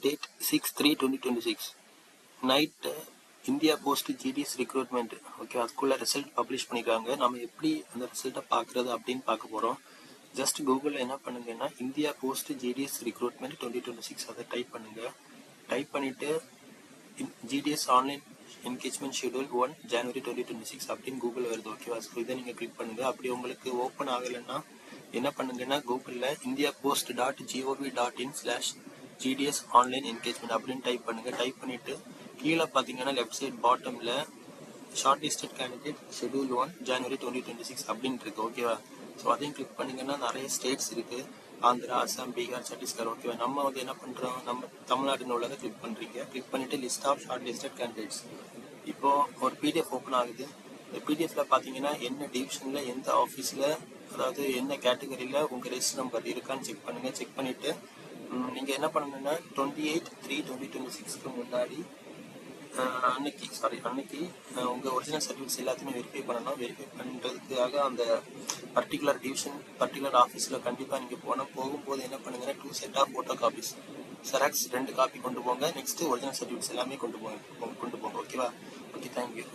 Date 6/3/2026 night India post GDS recruitment. Okay, அதுக்குள்ள result publish பண்ணியிருக்காங்க. நம்ம எப்படி அந்த ரிசல்ட்டை பார்க்குறது அப்படின்னு பார்க்க போகிறோம். ஜஸ்ட் கூகுளில் என்ன பண்ணுங்கன்னா இந்தியா போஸ்ட் ஜிடிஎஸ் ரெக்ரூட்மெண்ட் 2026 அதை டைப் பண்ணுங்கள். டைப் பண்ணிவிட்டு GDS online engagement schedule 1 January 2026 அப்படின்னு கூகுள் வருது. ஓகேவா? ஸோ இதை நீங்கள் கிளிக் பண்ணுங்கள். அப்படி உங்களுக்கு ஓப்பன் ஆகலைன்னா என்ன பண்ணுங்கன்னா கூகுளில் indiapost.gov.in/GDS ஆன்லைன் என்கேஜ்மெண்ட் அப்படின்னு டைப் பண்ணுங்கள். டைப் பண்ணிவிட்டு கீழே பார்த்தீங்கன்னா லெஃப்ட் சைட் பாட்டமில் short listed candidate schedule 1 January 2026 அப்படின்னு இருக்குது. ஓகேவா? ஸோ அதையும் கிளிக் பண்ணிங்கன்னா நிறைய ஸ்டேட்ஸ் இருக்குது. ஆந்திரா, அசாம், பீகார், சத்தீஸ்கர். ஓகேவா? நம்ம வந்து என்ன பண்ணுறோம், நம்ம தமிழ்நாட்டில் உள்ளதை கிளிக் பண்ணுறீங்க. கிளிக் பண்ணிவிட்டு list of shortlisted candidates. இப்போது ஒரு பிடிஎஃப் ஓப்பன் ஆகுது. இந்த பிடிஎஃப்ல பார்த்தீங்கன்னா என்ன டிவிஷனில் எந்த ஆஃபீஸில், அதாவது என்ன கேட்டகரியில் உங்கள் ரெஜிஸ்டர் நம்பர் இருக்கான்னு செக் பண்ணுங்கள். செக் பண்ணிவிட்டு நீங்கள் என்ன பண்ணணுன்னா 28/3/2026 முன்னாடி அன்னைக்கு உங்கள் ஒரிஜினல் சர்டிஃபிகேட்ஸ் எல்லாத்தையுமே வெரிஃபை பண்ணணும். வெரிஃபை பண்ணுறதுக்காக அந்த பர்டிகுலர் டிவிஷன் பர்டிகுலர் ஆஃபீஸில் கண்டிப்பாக நீங்கள் போகும்போது என்ன பண்ணுங்கன்னா 2 set of photocopies xerox 2 copy கொண்டு போங்க. நெக்ஸ்ட்டு ஒரிஜினல் சர்டிஃபிகேட்ஸ் எல்லாமே கொண்டு போங்க. ஓகேவா? Okay, thank you.